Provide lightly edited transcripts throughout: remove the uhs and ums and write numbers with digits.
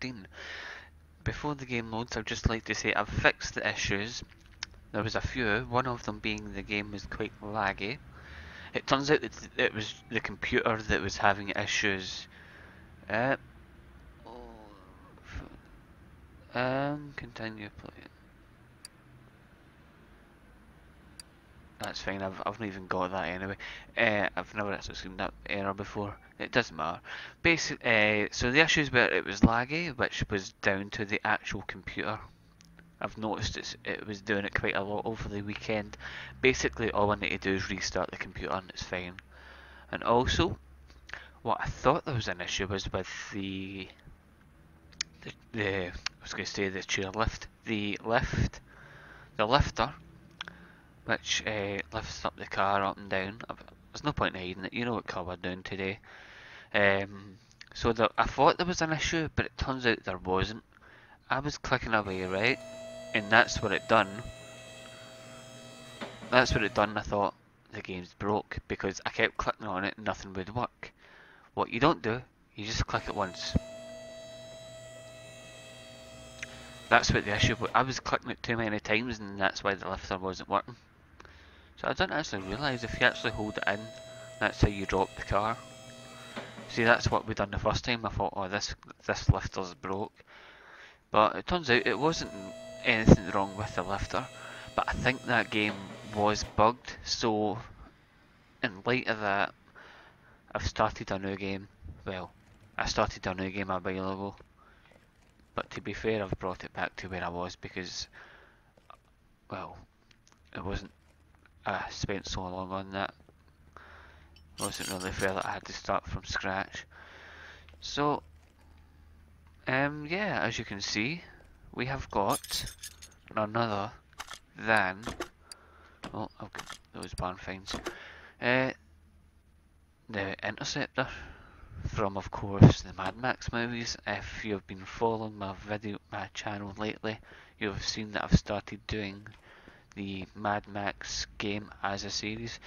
18. Before the game loads, I'd just like to say I've fixed the issues. There was a few, one of them being the game was quite laggy. It turns out that it was the computer that was having issues. Continue playing. That's fine, I've not even got that anyway. I've never actually seen that error before. It doesn't matter. So the issues were it was laggy, which was down to the actual computer. I've noticed it was doing it quite a lot over the weekend. Basically, all I need to do is restart the computer and it's fine. And also, what I thought there was an issue was with the I was going to say the chairlift, the lifter, which lifts up the car up and down. There's no point in hiding it. You know what car we're doing today. So I thought there was an issue, but it turns out there wasn't. I was clicking away, right, and that's what it done. I thought the game's broke because I kept clicking on it and nothing would work. What you don't do, you just click it once. That's what the issue was. I was clicking it too many times and that's why the lifter wasn't working. So I didn't actually realise if you actually hold it in, that's how you drop the car. See, that's what we done the first time. I thought, oh, this lifter's broke. But it turns out it wasn't anything wrong with the lifter. But I think that game was bugged. So, in light of that, I've started a new game. Well, I started a new game a while ago. But to be fair, I've brought it back to where I was because, well, it wasn't. I spent so long on that. It wasn't really fair that I had to start from scratch. So, yeah, as you can see, we have got none than. Oh, I'll get those barn finds. The Interceptor from, of course, the Mad Max movies. If you've been following my channel lately, you've seen that I've started doing the Mad Max game as a series,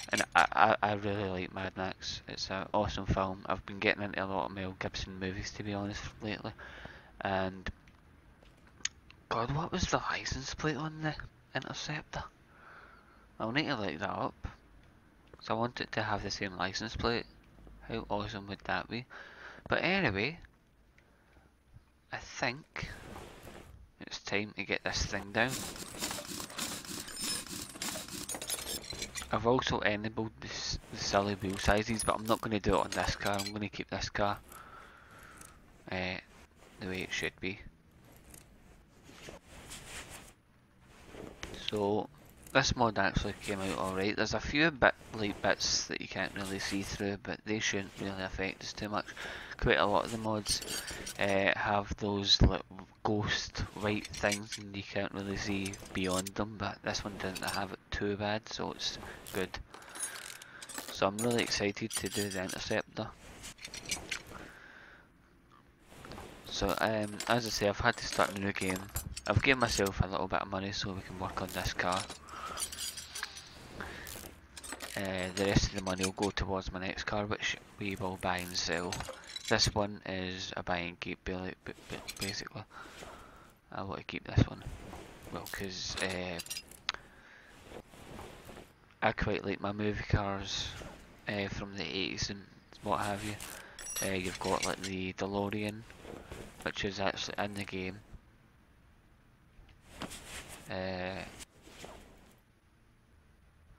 and I really like Mad Max. It's an awesome film. I've been getting into a lot of Mel Gibson movies, to be honest, lately. And God, what was the license plate on the Interceptor? I'll need to look that up, because I want it to have the same license plate. How awesome would that be? But anyway, I think it's time to get this thing down. I've also enabled the silly wheel sizes, but I'm not going to do it on this car. I'm going to keep this car the way it should be. So this mod actually came out alright. There's a few bits that you can't really see through, but they shouldn't really affect us too much. Quite a lot of the mods have those like ghost white things and you can't really see beyond them, but this one didn't have it too bad, so it's good. So I'm really excited to do the Interceptor. So as I say, I've had to start a new game. I've given myself a little bit of money so we can work on this car. The rest of the money will go towards my next car, which we will buy and sell. This one is a buy and keep, basically. I want to keep this one. Well, because I quite like my movie cars from the 80s and what have you. You've got like the DeLorean, which is actually in the game.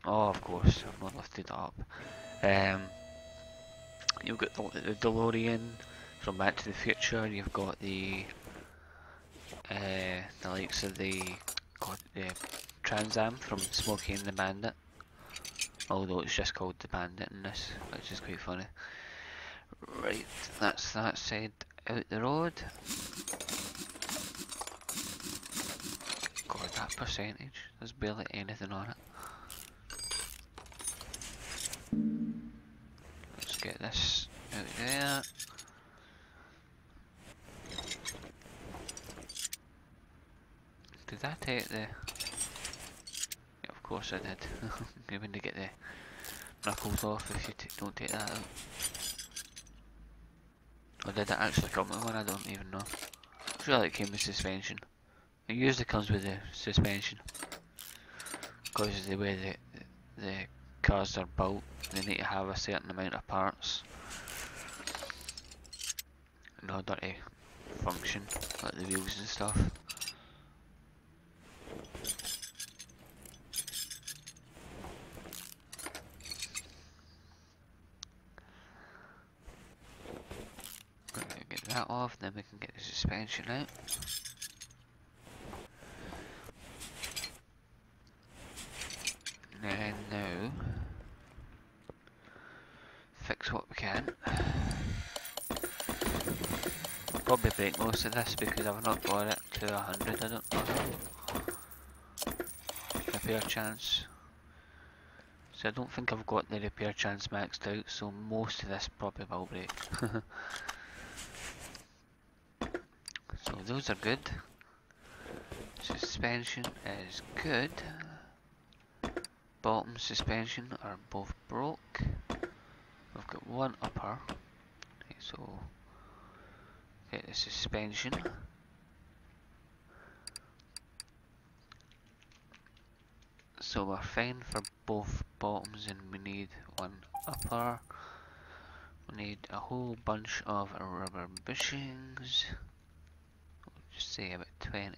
Oh, of course, I've not lifted it up. You've got the DeLorean from Back to the Future. You've got the likes of the Trans Am from Smokey and the Bandit. Although it's just called the Bandit in this, which is quite funny. Right, that's that said. Out the road. God, that percentage. There's barely anything on it. Let's get this out there. Did I take the... Yeah, of course I did. You're going to get the knuckles off if you don't take that out. Or did it actually come with one? I don't even know. I feel like it came with suspension. It usually comes with the suspension. Because of the way the cars are built, they need to have a certain amount of parts in order to function, like the wheels and stuff. We're gonna get that off, then we can get the suspension out. And now, fix what we can. I'll probably break most of this because I've not got it to 100, I don't know. Repair chance. So I don't think I've got the repair chance maxed out, so most of this probably will break. So those are good. Suspension is good. Bottom suspension are both broke. We've got one upper. Okay, so get the suspension. So we're fine for both bottoms, and we need one upper. We need a whole bunch of rubber bushings. We'll just say about 20.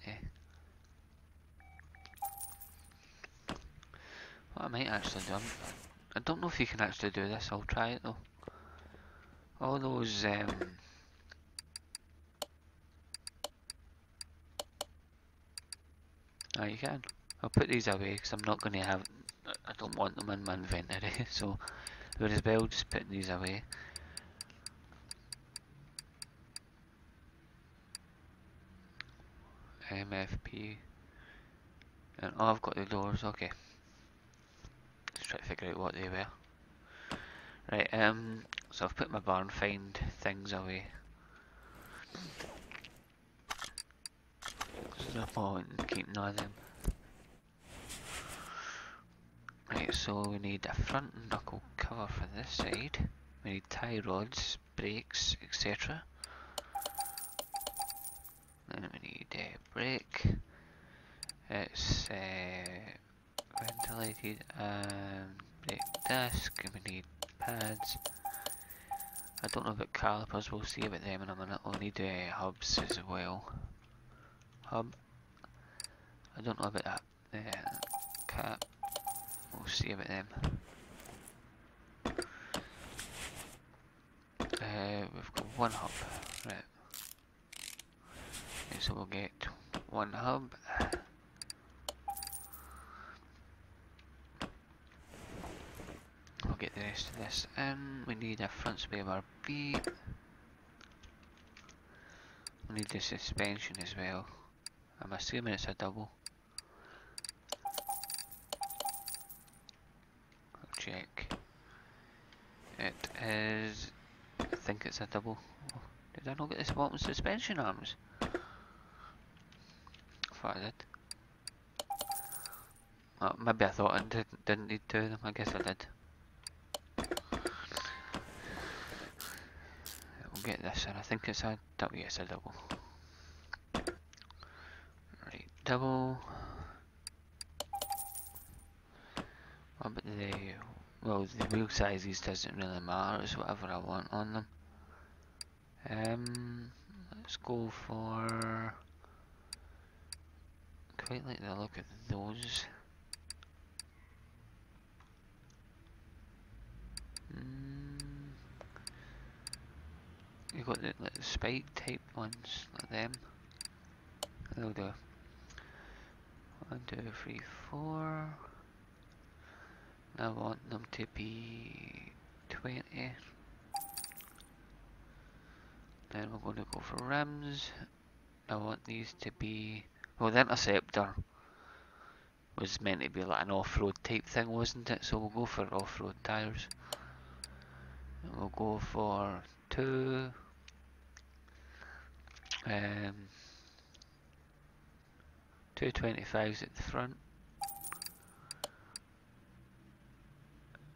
What I might actually do, I don't know if you can actually do this, I'll try it though. All those, oh you can. I'll put these away because I'm not going to have, I don't want them in my inventory, so we're as well just putting these away. MFP, and oh I've got the doors, okay. Let's try to figure out what they were. Right, so I've put my barn find things away. There's no point in keeping none of them. Right, so we need a front knuckle cover for this side. We need tie rods, brakes, etc. Then we need a brake. It's ventilated and brake disc. And we need pads. I don't know about calipers, we'll see about them in a minute. We'll need hubs as well. Hub. I don't know about that. Cap. We'll see about them. We've got one hub. Right. Okay, so we'll get one hub. We'll get the rest of this in. We need a front sway bar B. We need the suspension as well. I'm assuming it's a double. I'll check. It is. I think it's a double. Oh, did I not get this bottom suspension arms? I thought I did. Oh, maybe I thought I didn't need two of them. I guess I did. We'll get this, and I think it's a double. Yes, a double. Right, double. What about well, the wheel sizes doesn't really matter. It's whatever I want on them. Let's go for. Quite like the look of those. You got the like spike type ones, like them. They'll do. 1, 2, 3, 4. I want them to be 20. Then we're going to go for rims. I want these to be. Well, the Interceptor was meant to be like an off-road type thing, wasn't it? So we'll go for off-road tyres. And we'll go for 2. 225s at the front.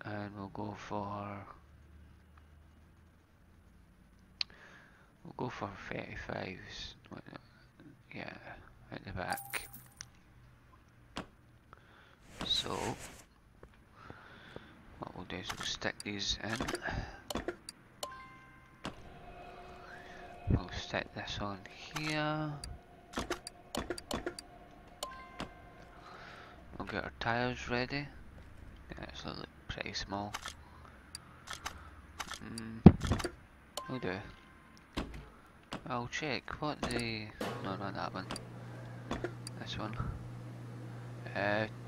And we'll go for We'll go for 35s. Yeah, at the back. So what we'll do is we'll stick these in. We'll stick this on here. We'll get our tyres ready. Yeah, this will look pretty small. We'll do. I'll check what the... no, not that one. This one.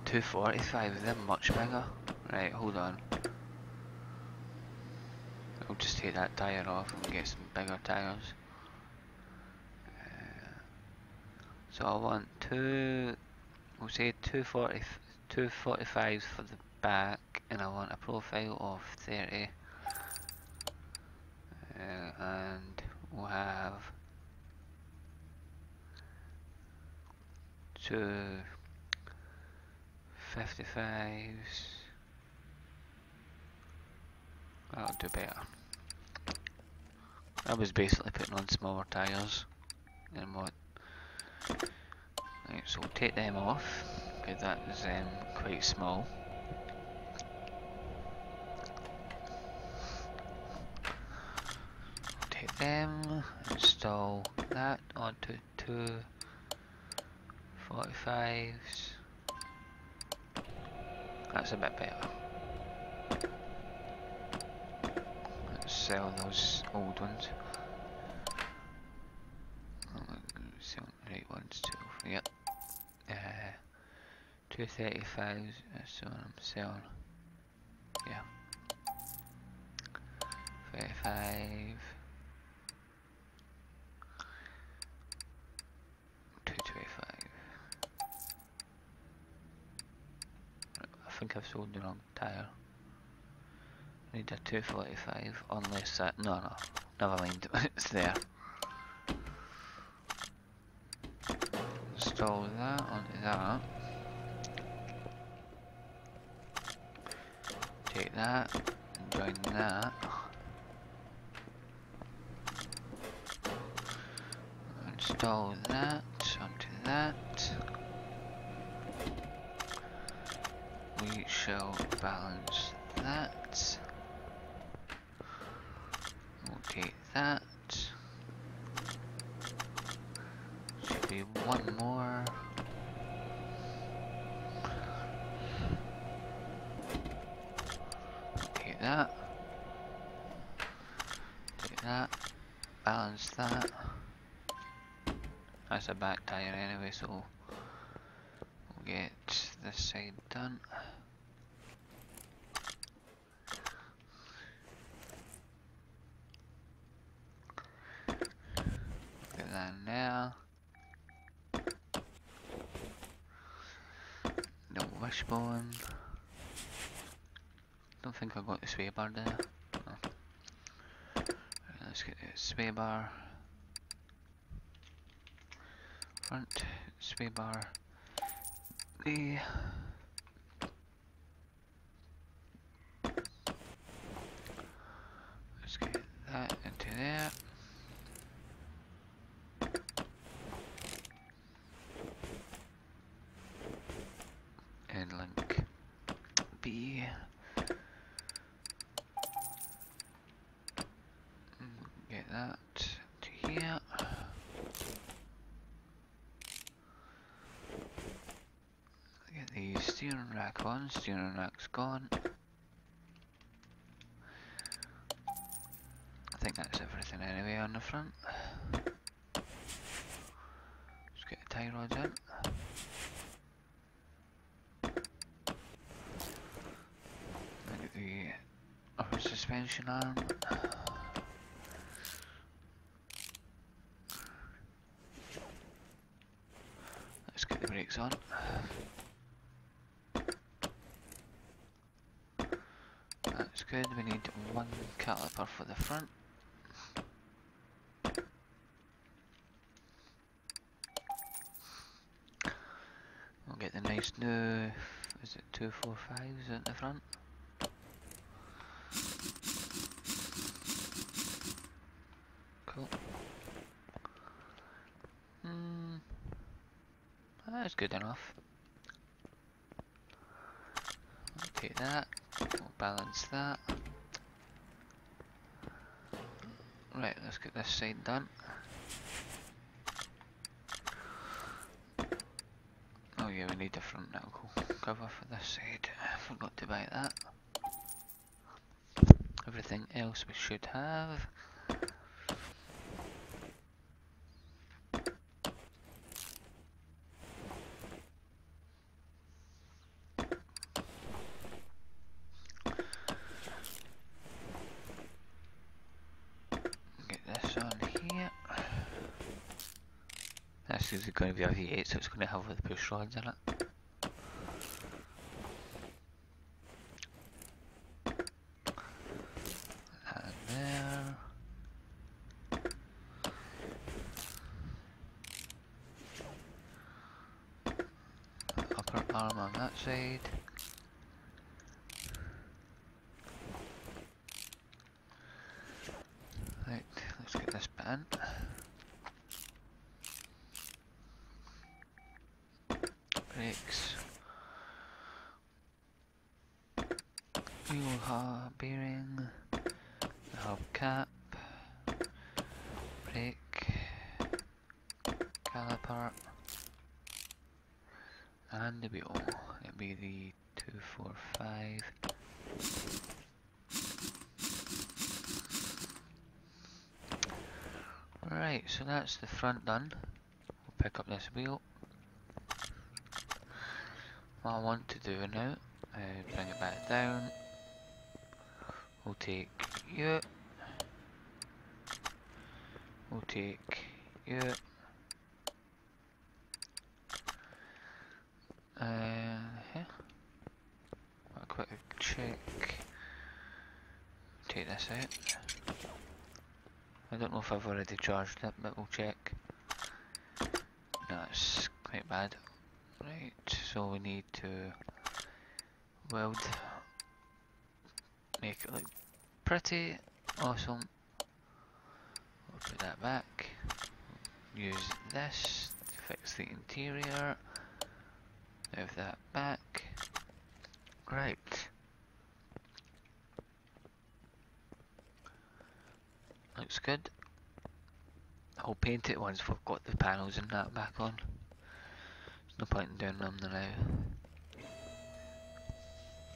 245, they're much bigger. Right, hold on. I'll just take that tyre off and get some bigger tyres. So I want we'll say 245s for the back, and I want a profile of 30. And we'll have 255s. That'll do better. I was basically putting on smaller tyres than what. Right, so we'll take them off, because that is quite small. Take them, install that onto 245s. That's a bit better. Let's sell those old ones. Sell the right ones too. Yep. 235s. That's the one I'm selling. Yeah. 35. 225. I think I've sold the wrong tyre. I need a 245, unless that. No, never mind. It's there. Install that onto that. Take that and join that. Install that onto that. We shall balance that. We'll take that. Should be one more. Take that. Take that. Balance that. That's a back tyre anyway, so we'll get this side done. Get that in there. No wishbone. Don't think I got the sway bar there. No. Right, let's get the sway bar. Front sway bar. Let's get that into there. And link B. Get that to here. Get the steering rack on. Steering rack's gone. I think that's everything anyway on the front. Let's get the tie rods in. Get the upper suspension arm. Let's get the brakes on. That's good. We need one caliper for the front. We'll get the nice new, is it 245s at the front? Cool. That's good enough. We'll take that. We'll balance that. Right, let's get this side done. Oh yeah, we need a front knuckle cover for this side. I forgot to buy that. Everything else we should have. Get this on here. This is going to be a V8, so it's going to have the push rods in it. And there. Upper arm on that side. Right, let's get this bit in. Brakes. Wheel hub bearing. The hub cap. Brake. Caliper. And the wheel. It'll be the 245. Right, so that's the front done. We'll pick up this wheel. What I want to do now, bring it back down. We'll take you. We'll take you. Yeah. A quick check. Take this out. I don't know if I've already charged it, but we'll check. No, it's quite bad. Right, so we need to weld, make it look pretty, awesome. We'll put that back. Use this to fix the interior. Move that back. Right. Looks good. I'll paint it once we've got the panels and that back on. There's no point in doing them now.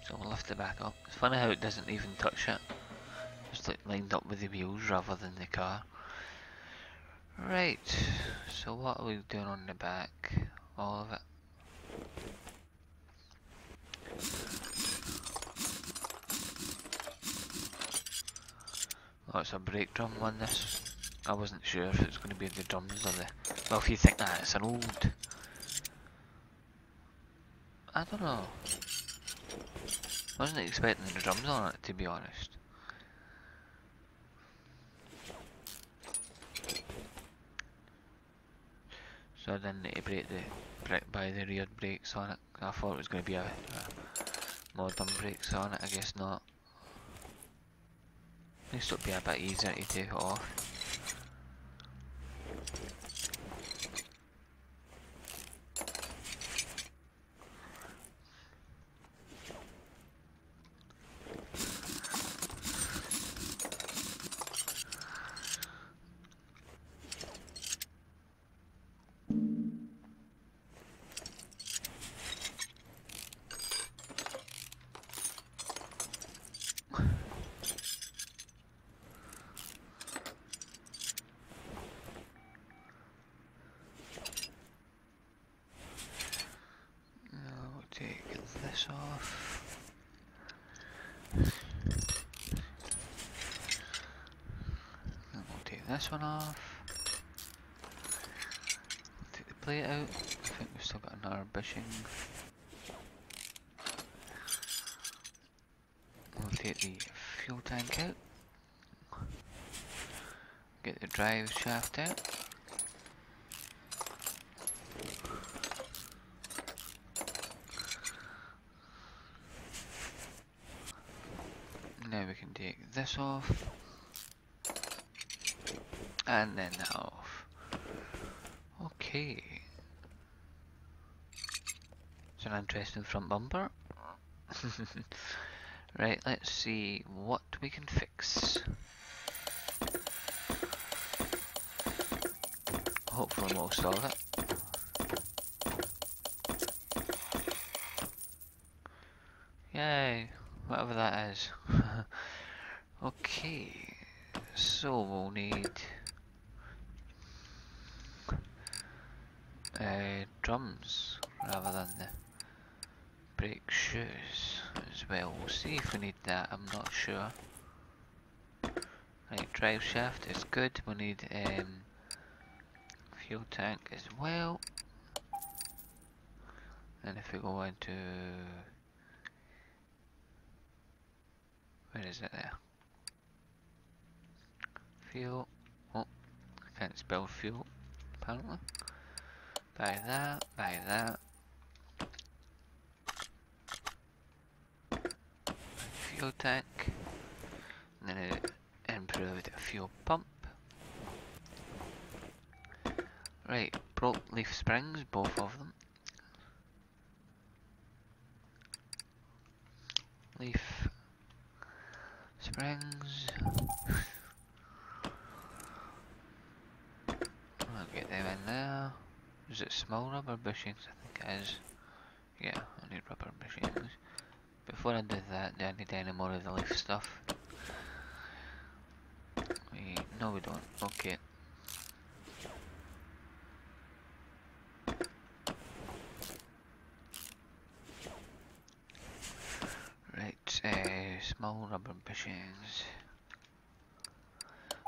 So we'll lift it back up. It's funny how it doesn't even touch it. Just like lined up with the wheels rather than the car. Right, so what are we doing on the back? All of it. Oh, it's a brake drum on this. I wasn't sure if it was going to be the drums or the... Well, if you think that, it's an old... I don't know. I wasn't expecting the drums on it, to be honest. So I didn't need to buy the rear brakes on it. I thought it was going to be a modern brakes on it, I guess not. At least it'll be a bit easier to take it off. Take this off. And we'll take this one off. We'll take the plate out. I think we've still got another bushing. We'll take the fuel tank out. Get the drive shaft out. Now we can take this off, and then that off. Okay. It's an interesting front bumper. Right, let's see what we can fix. Hopefully most of it. Yay, whatever that is. Okay, so we'll need drums rather than the brake shoes as well. We'll see if we need that, I'm not sure. Right, drive shaft is good. We need fuel tank as well. And if we go into, where is it there? Fuel. Oh, I can't spell fuel apparently. Buy that, buy that. Fuel tank. And then it improved fuel pump. Right, broke leaf springs, both of them. Leaf springs. I'll get them in there. Is it small rubber bushings? I think it is. Yeah, I need rubber bushings. Before I do that, do I need any more of the leaf stuff? No we don't. Okay. Right, small rubber bushings.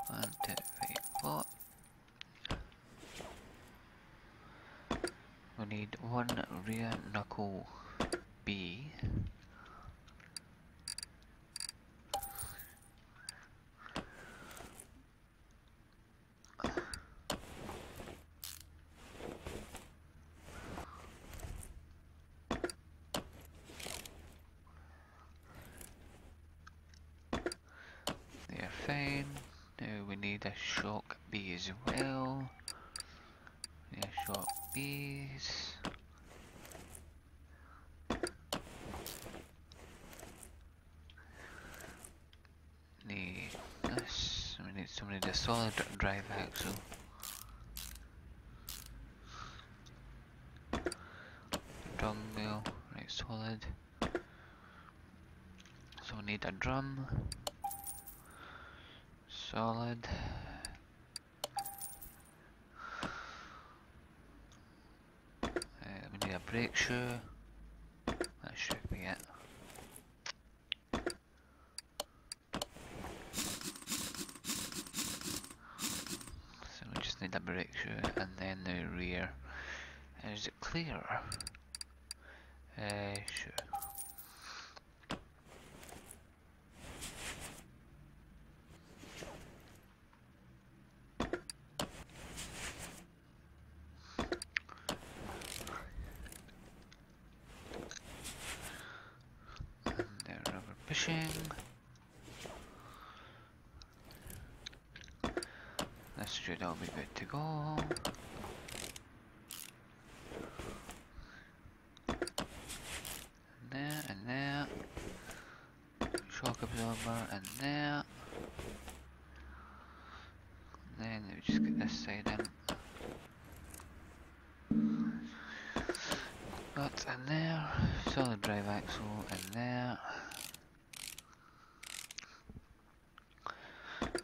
1, 2, 3, 4. We need one rear knuckle B. They're fine. Now we need a shock B as well. Yeah, shock B's. Need this. We need somebody to solid drive axle. Drum wheel, right, solid. So we need a drum. Solid. We need a brake shoe. That should be it. So we just need a brake shoe and then the rear. Is it clear? Sure. Bushing. This should all be good to go. And there, and there. Shock absorber, and there. And then we just get this side in. That's in there. Solid drive axle in there.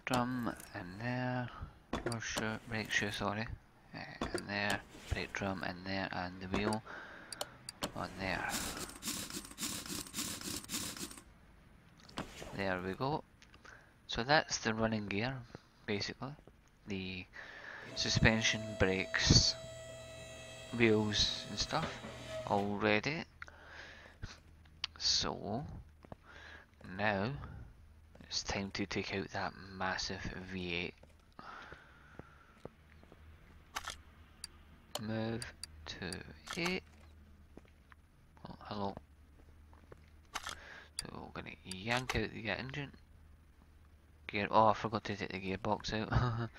Drum in there, or shoe, brake shoe, sorry, in there, brake drum in there, and the wheel on there. There we go. So that's the running gear, basically. The suspension, brakes, wheels and stuff, all ready. So, now, it's time to take out that massive V8. Move to 8. Oh, hello. So we're gonna yank out the engine. Gear. Oh, I forgot to take the gearbox out.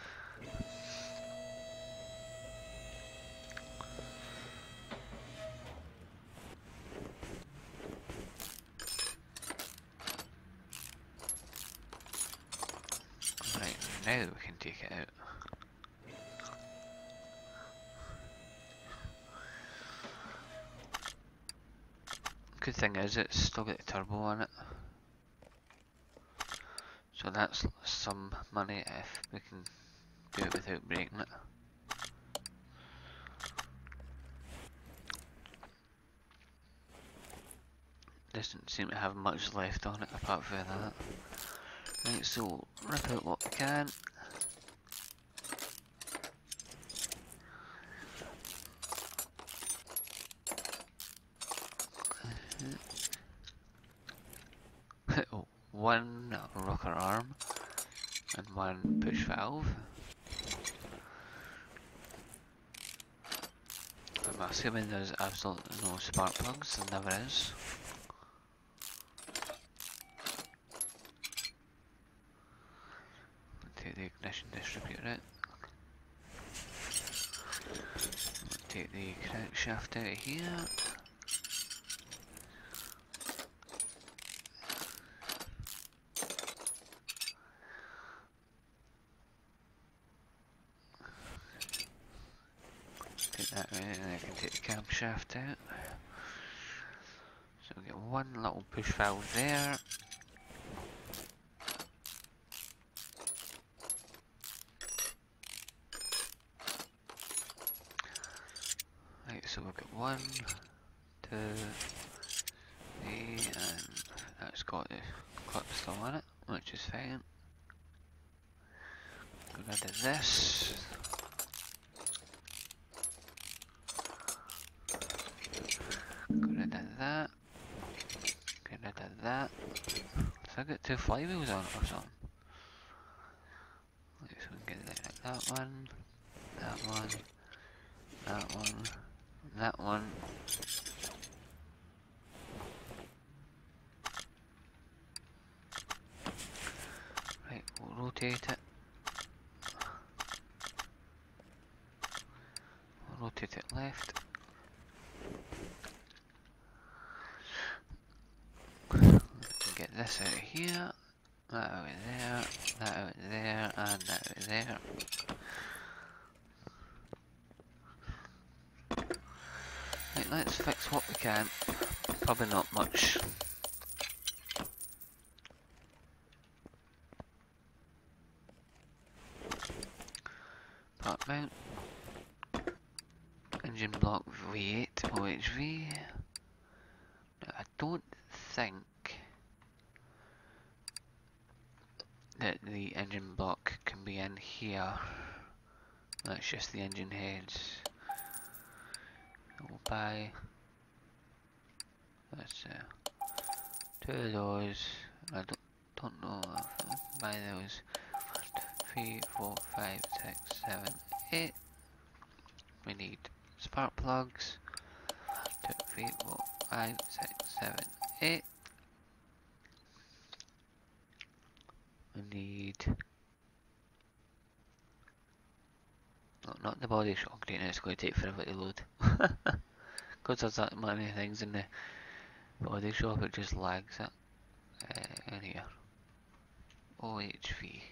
now we can take it out. Good thing is it's still got the turbo on it. So that's some money if we can do it without breaking it. Doesn't seem to have much left on it apart from that. Right, so rip out what we can. One rocker arm and one push valve. I'm assuming there's absolutely no spark plugs, there never is. Take the ignition distributor out. Take the crankshaft out of here. Take that out and I can take the camshaft out. So we get one little push valve there. Right, so we've got 1, 2, 3, and that's got the clip still on it, which is fine. Get rid of this. Get rid of that. Get rid of that. So I got 2 flywheels on it or something. Right, so we can get rid of that one, that one, that one, that one. Right, we'll rotate it. We'll rotate it left. Get this out of here, that out of there, that out of there, and that out of there. Right, let's fix what we can. Probably not much. Part mount. Engine block V8 OHV. Now, I don't think that the engine block can be in here. That's just the engine heads. We'll buy that's 2 of those. I don't know if I can buy those. 3, 4, 5, 6, 7, 8. We need spark plugs. 2, 3, 4, 5, 6, 7, 8. We need not the body shock unit, it's going to take forever to load. Because there's that many things in the body shop, it just lags it. In here. OHV.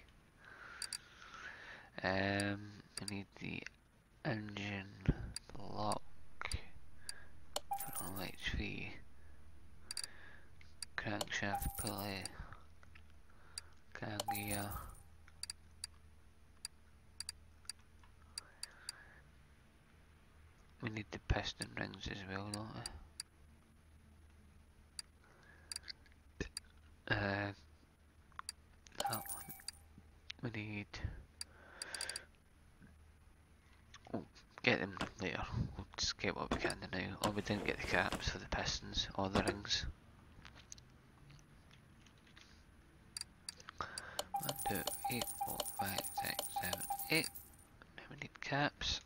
We need the engine block for OHV. Crankshaft pulley. Cam gear. We need the piston rings as well, don't we? That one. We need... We'll get them later. We'll just get what we can do now. Oh, we didn't get the caps for the pistons or the rings. 1, 2, 3, 4, 5, 6, 7, 8. Now we need caps.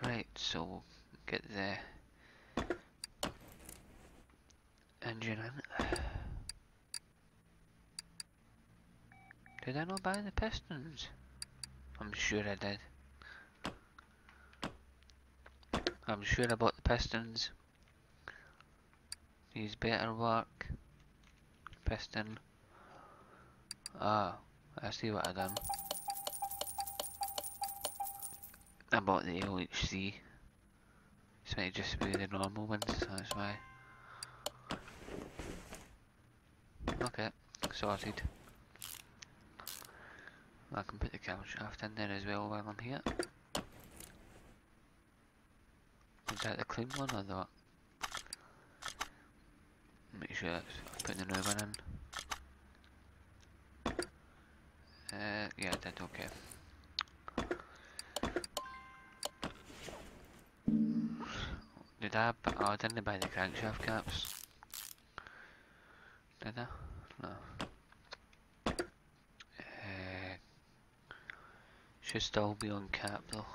Right, so we'll get the engine in. Did I not buy the pistons? I'm sure I did. I'm sure I bought the pistons. Needs better work. Piston. Ah, I see what I done. I bought the LHC. This might just be the normal ones, so that's why. Okay, sorted. I can put the camshaft in there as well while I'm here. Is that the clean one or not? Make sure that's putting the new one in. Yeah, I did, okay. Did I? Oh, I didn't buy the crankshaft caps. Did I? No. Should still be on cap though.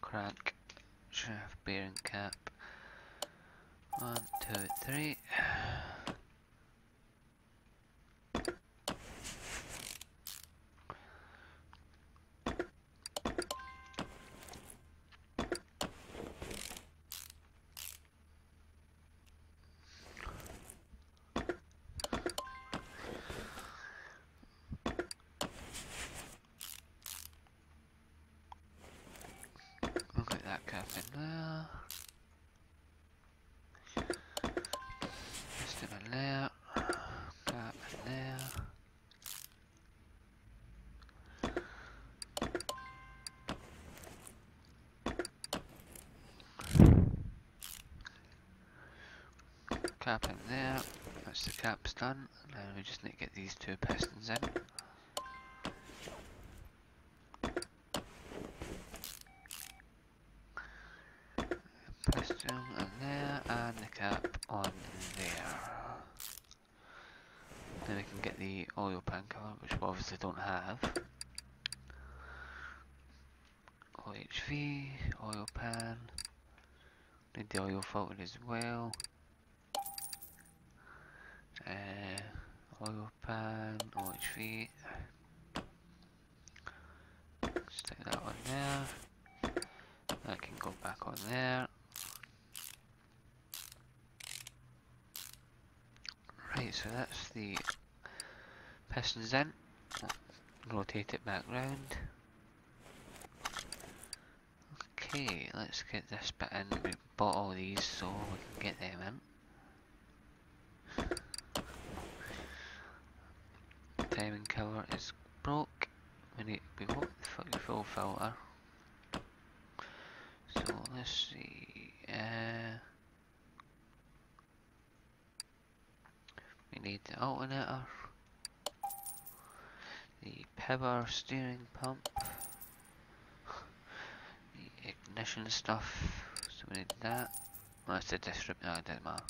Crank shaft bearing cap. 1, 2, 3. Look at that cap in there. Piston in there. Cap in there. Cap in there. That's the caps done. Now we just need to get these two pistons in. Piston in there and the cap on there. Then we can get the oil pan cover, which we obviously don't have. OHV, oil pan. Need the oil filter as well. Oil pan, OHV. Stick that on there. That can go back on there. Right, so that's the pistons in. Rotate it back round. Okay, let's get this bit in. We bought all these so we can get them in. Timing cover is broke. We got the full filter. So let's see. We need the alternator, the power steering pump, the ignition stuff. So we need that. Well, that's the distributor. No, it doesn't matter.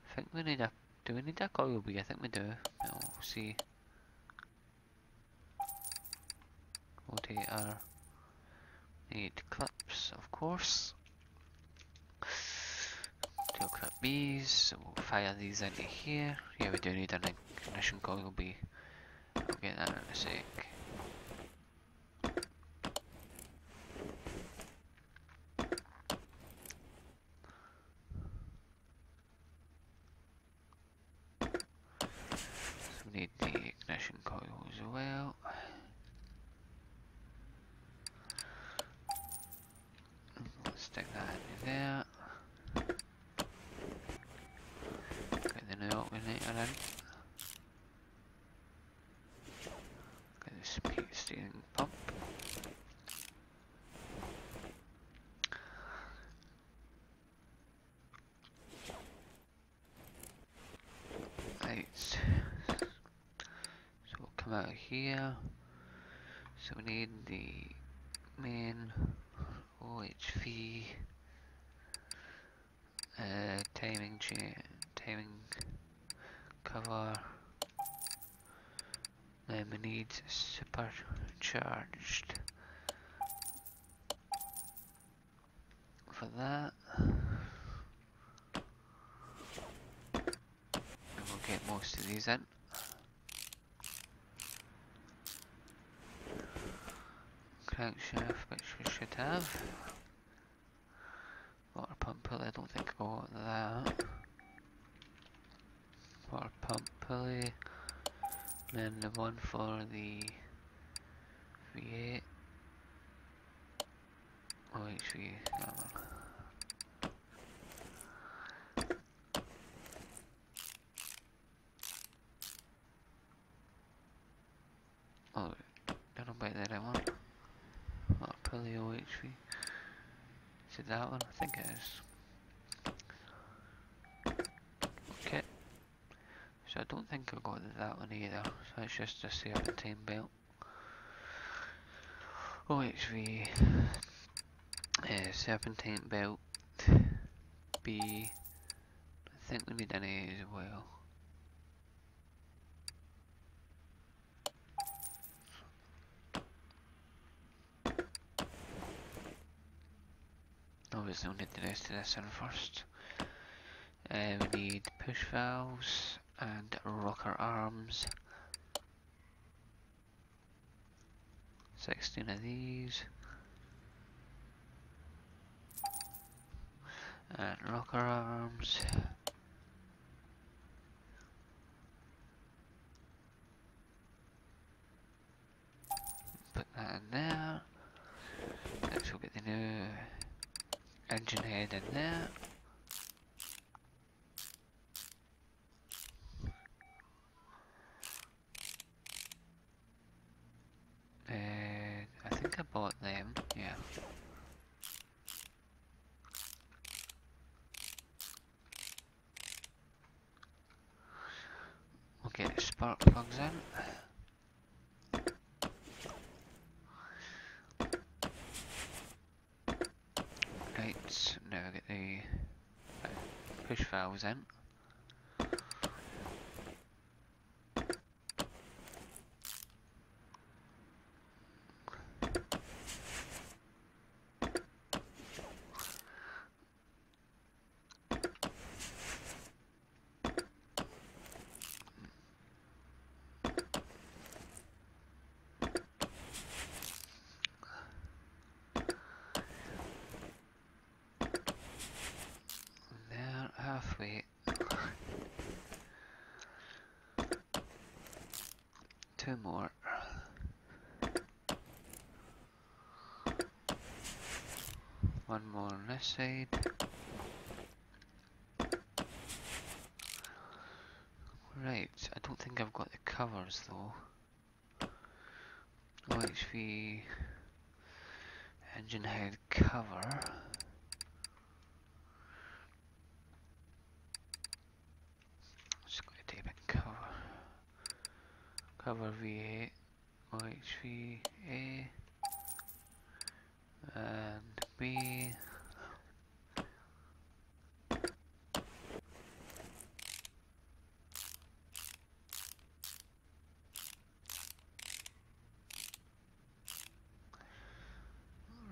I think we need a. Do we need a coil B? I think we do. We'll see. Rotator. Need clips, of course. 2 clip Bs. So we'll fire these into here. Yeah, we do need an ignition coil B. I'll get that in a sec. So we need the ignition coil as well. Let's stick that in there. Get the new alternator in. Get the speed steering pump. Right. So we'll come out of here. So we need the main OHV timing chain, timing cover. Then we need supercharged for that. And we'll get most of these in. Crankshaft, which we should have. Water pump pulley, I don't think I got that. Water pump pulley. Then the one for the V8. OHV, that one. Oh, don't know about that one. Water pulley OHV. Is it that one? I think it is. Okay. So I don't think I got that one either. So it's just a serpentine belt. OHV. Serpentine belt. B. I think we need an A as well. Obviously we'll need the rest of this in first. We need push valves and rocker arms. 16 of these. And rocker arms. Put that in there. Next we'll get the new engine head in there. I think I bought them, yeah. We'll get the spark plugs in. Right, now we get the push valves in. There, halfway. Two more. One more on this side. Right, I don't think I've got the covers though. OHV engine head cover. Just got to tape in cover. Cover V8, OHV A and B.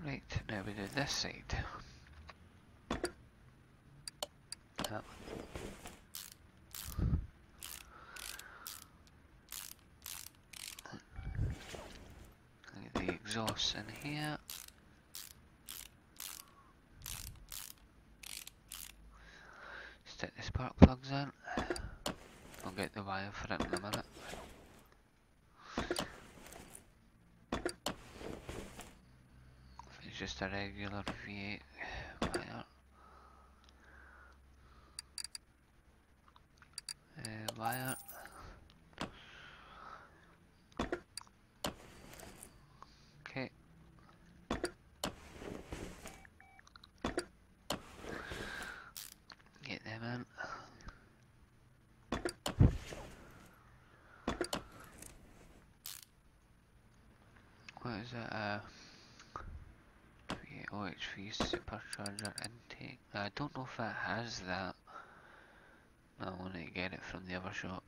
Right, now we do this side. That one. Get the exhaust in here. Stick the spark plugs in. I'll get the wire for it in a minute. It's just a regular V8 wire. Wire. Okay. Get them in. What is it? OHV supercharger intake. I don't know if it has that. I want to get it from the other shop.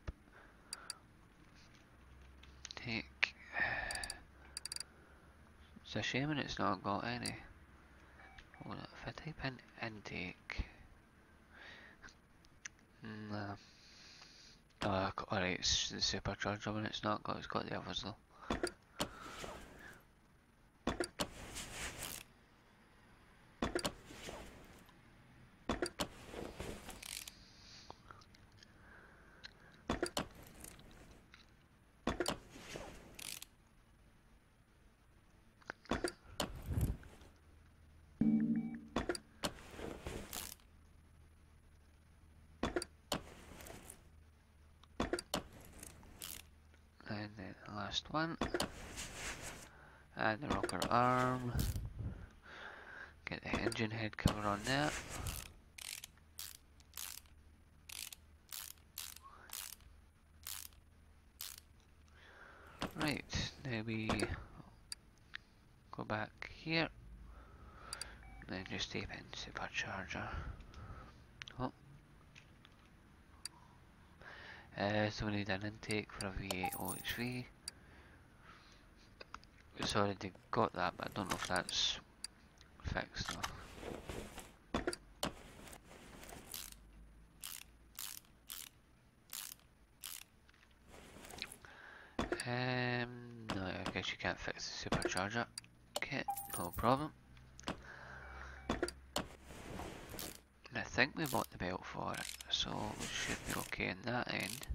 Take. It's a shame when it's not got any. Hold on, if I type in intake. Nah. Oh, alright, it's the supercharger one it's not got, it's got the others though. last one. And the rocker arm. Get the engine head cover on there. Right, now we go back here. Then just tape in supercharger. Oh. So we need an intake for a V8 OHV. It's already got that, but I don't know if that's fixed though. No, I guess you can't fix the supercharger. Okay, no problem. And I think we bought the belt for it, so we should be okay in that end.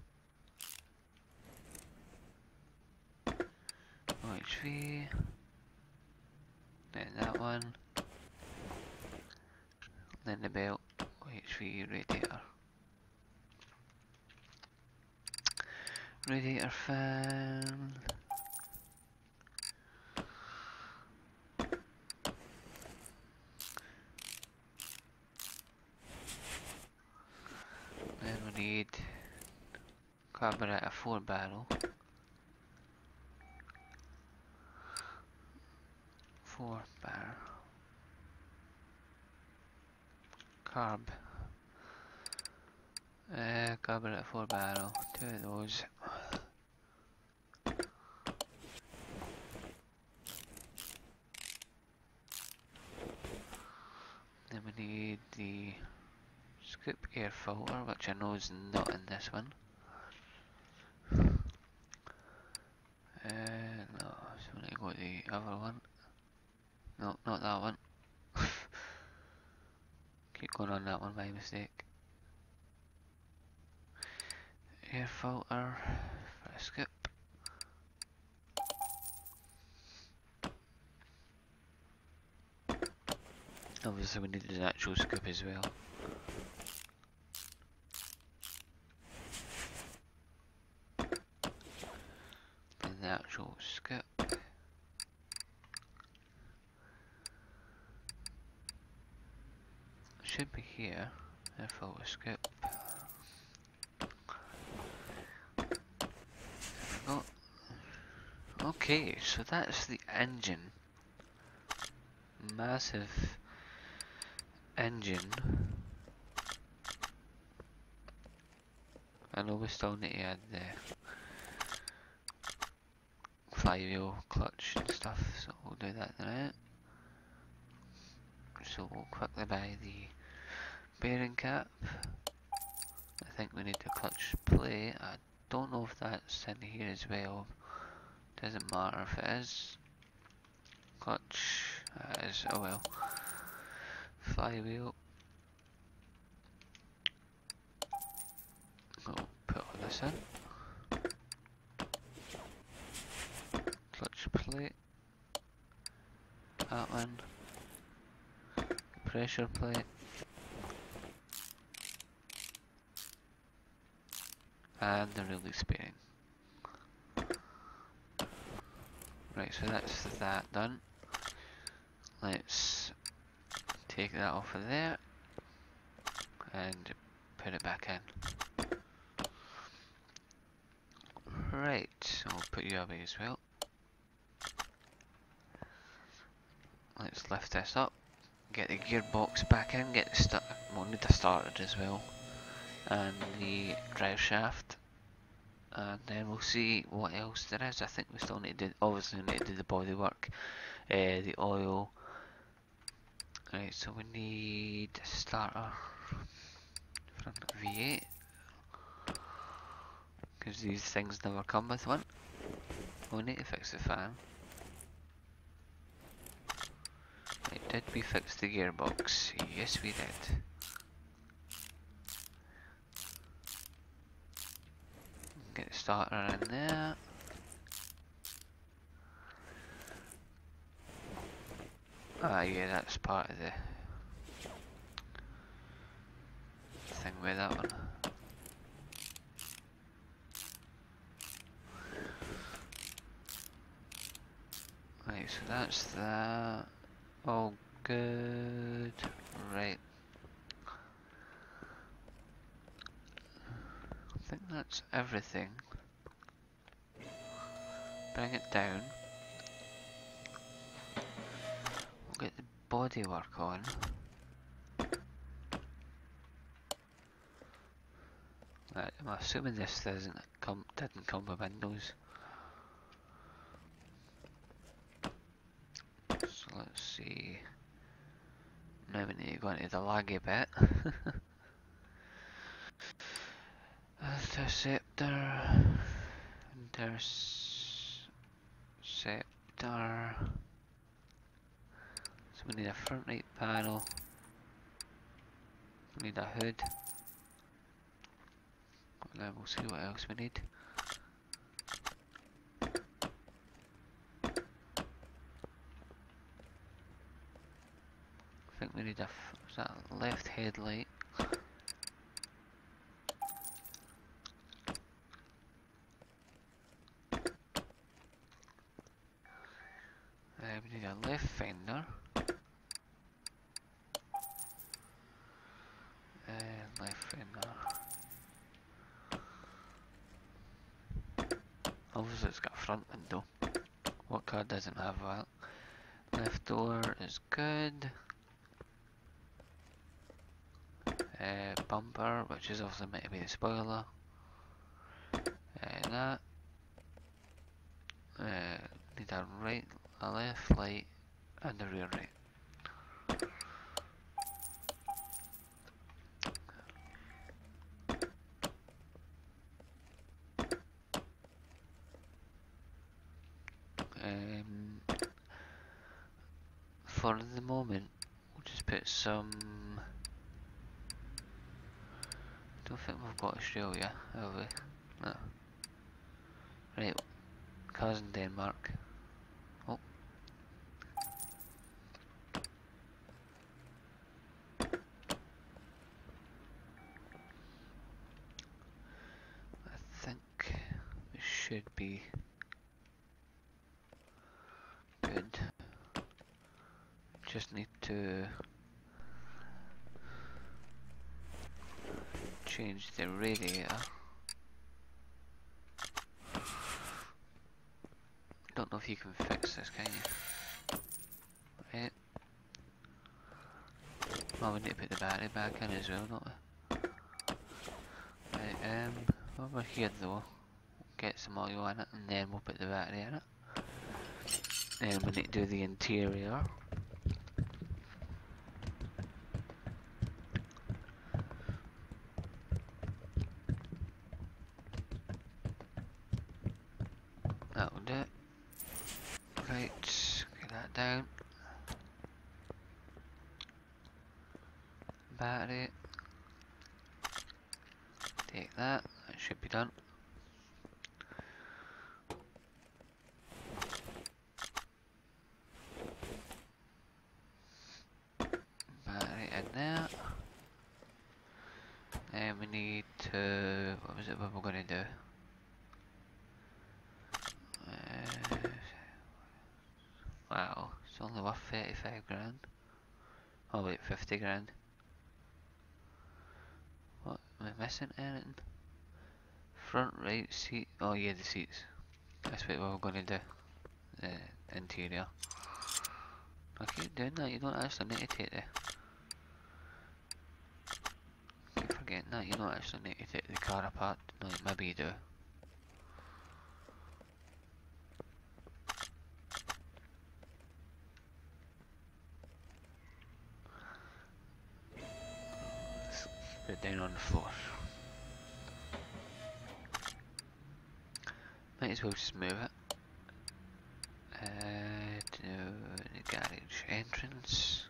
OHV, then that one, then the belt, OHV radiator. Radiator fan. Then we need carburetor 4 barrel. 4 barrel. Carburetor 4 barrel. 2 of those. Then we need the scoop air filter, which I know is not in this one. No, so we need to go to the other one. No, not that one. Keep going on that one by mistake. Air filter for a scoop. Obviously we need an actual scoop as well. And the actual scoop. Should be here, air filter scoop. There we go. Okay, so that's the engine. Massive engine. I know we still need to add the flywheel clutch and stuff, so we'll do that in a minute. So we'll quickly buy the bearing cap. I think we need the clutch plate. I don't know if that's in here as well. Doesn't matter if it is. Clutch, that is, oh well. Flywheel. We'll put all this in. Clutch plate. That one. Pressure plate. And the release bearing. Right, so that's that done. Let's take that off of there and put it back in. Right, I'll put you away as well. Let's lift this up, get the gearbox back in, get the we'll need the started as well, and the drive shaft, and then we'll see what else there is. I think we still need to do, obviously we need to do the body work, the oil. Right, so we need a starter from V8, because these things never come with one. We need to fix the fan. Right, did we fix the gearbox? Yes we did. Get the starter in there. Ah yeah, that's part of the thing with that one. so that's that. All good. Right. I think that's everything. Bring it down. We'll get the bodywork on. Right, I'm assuming this didn't come with windows. So let's see. Now we need to go into the laggy bit. Interceptor. So we need a front right panel. We need a hood. And then we'll see what else we need. I think we need a is that left headlight. We need a left fender. Left fender. Obviously it's got a front window. What car doesn't have that? Left door is good. Bumper, which is obviously meant to be the spoiler. That. Need a left light and a rear light. For the moment, we'll just put some. Don't think we've got Australia, have we? No. Right, cars in Denmark. Oh. I think we should be good. Just need to change the radiator. Don't know if you can fix this, can you? Right. Well, we need to put the battery back in as well, don't we? Right, over here though, we'll get some oil in it and then we'll put the battery in it. Then we need to do the interior. That'll do it. Right, get that down. Battery. Take that, that should be done. Battery in there. And we need to, what was it we were going to do? Wow, it's only worth 35 grand. Oh wait, 50 grand. What, am I missing anything? Front right seat, oh yeah, the seats. That's what we're going to do. The interior. I keep doing that, you don't actually need to take the... I keep forgetting that, you don't actually need to take the car apart. No, maybe you do. Put it down on the floor. Might as well just move it. To the garage entrance.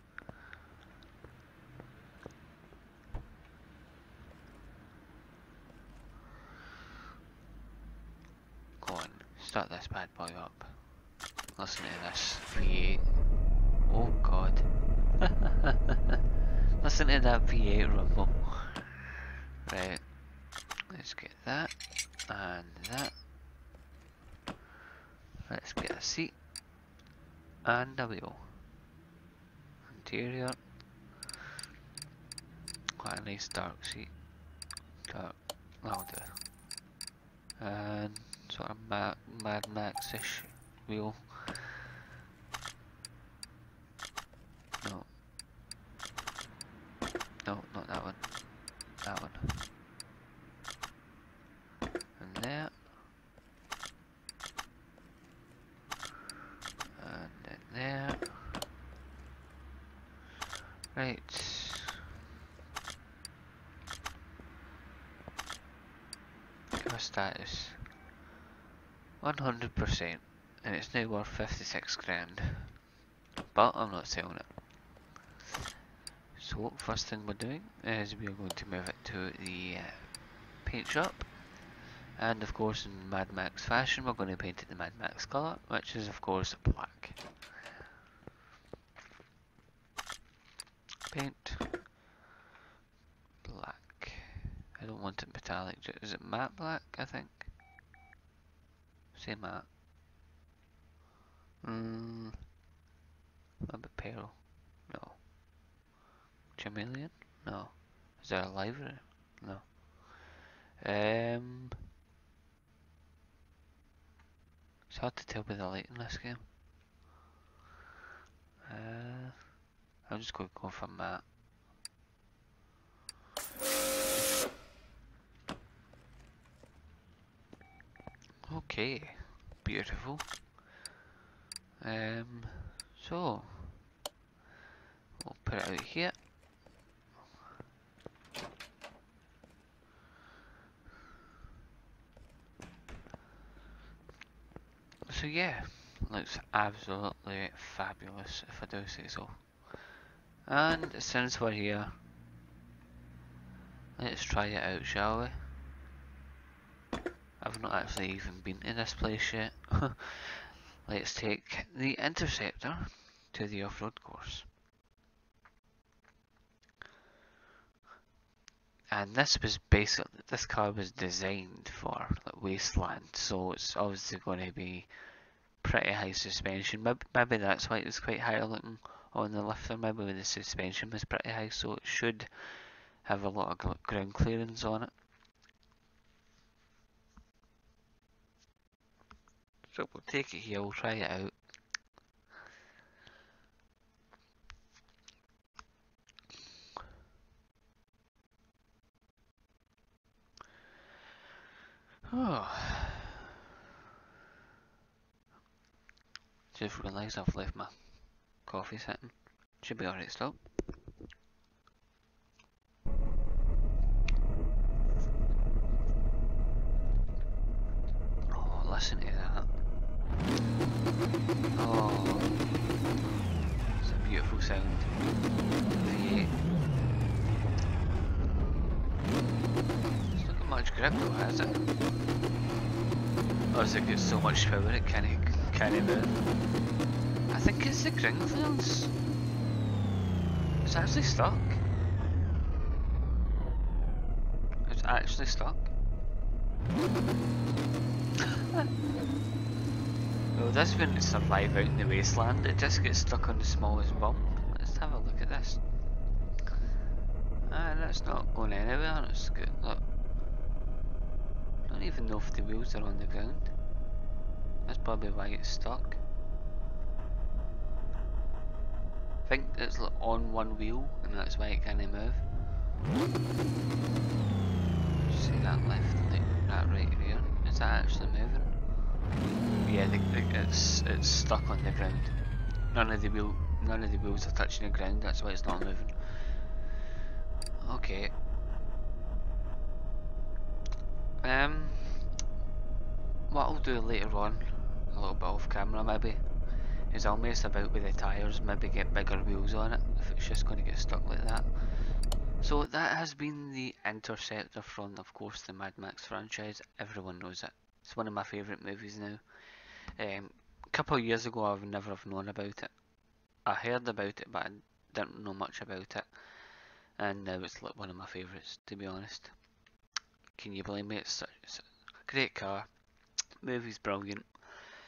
Go on, start this bad boy up. Listen to this V8. Oh god. Listen to that V8 rumble. Right, let's get that and that. Let's get a seat. and a wheel. Interior, quite a nice dark seat. Dark, that'll do. And sort of Mad Max-ish wheel. No. No, not that one. That one. And there. And then there. Right. Car status 100%, and it's now worth 56 grand. But I'm not selling it. So first thing we're doing is we are going to move it to the paint shop, and of course in Mad Max fashion we're going to paint it the Mad Max colour, which is of course black. Paint black. I don't want it metallic. Is it matte black? I think. Say matte. Maybe pearl. No. Chameleon? No. Is there a library? No. It's hard to tell by the light in this game. I'm just going to go for matte. Okay, beautiful. So we'll put it out here. So yeah, looks absolutely fabulous if I do say so. And since we're here, let's try it out, shall we? I've not actually even been to this place yet. Let's take the Interceptor to the off-road course. And this was basically, this car was designed for like wasteland, so it's obviously going to be pretty high suspension. Maybe that's why it was quite high looking on the lifter. Maybe the suspension was pretty high, so it should have a lot of ground clearance on it. So we'll take it here, we'll try it out. Oh. Just realised I've left my coffee sitting. Should be alright still. Oh, listen to that. Oh, it's a beautiful sound. V8. It's not got much grip though, has it? Oh, it's got so much power it can't move. I think it's the ground clearance. It's actually stuck. It's actually stuck. Well, this wouldn't survive out in the wasteland, it just gets stuck on the smallest bump. Let's have a look at this. Ah, that's not going anywhere, it's good. Look. I don't even know if the wheels are on the ground. That's probably why it's stuck. I think it's on one wheel and that's why it can't move. See that left and that right here? Is that actually moving? Yeah, it's stuck on the ground. None of the wheels are touching the ground. That's why it's not moving. Okay. What I'll do later on, a little bit off camera maybe, is I'll mess about with the tyres, maybe get bigger wheels on it if it's just going to get stuck like that. So that has been the Interceptor from, of course, the Mad Max franchise. Everyone knows it. It's one of my favourite movies now. A couple of years ago I've never have known about it. I heard about it but I didn't know much about it. And now it's like one of my favourites, to be honest. Can you blame me? It's a great car. Movie's brilliant.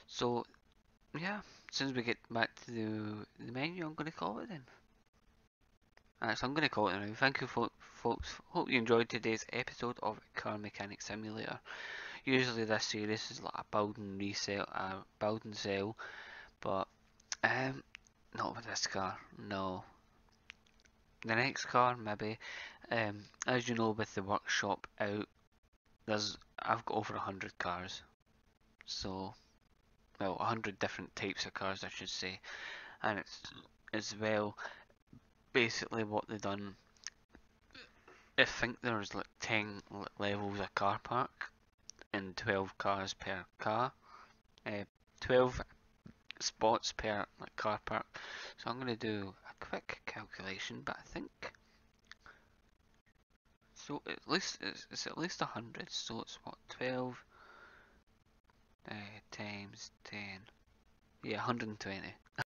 So yeah, soon as we get back to the menu, I'm going to call it then. Alright, so I'm going to call it now. Thank you, folks. Hope you enjoyed today's episode of Car Mechanic Simulator. Usually this series is like a build and sell, but not with this car. No, the next car maybe. As you know, with the workshop out, I've got over 100 cars. So, well, 100 different types of cars, I should say, and it's as well basically what they've done. I think there's like 10 levels of car park and 12 cars per car. 12 spots per like car park. So I'm going to do a quick calculation, but I think so. At least it's at least 100. So it's what, 12 times 10. Yeah, 120.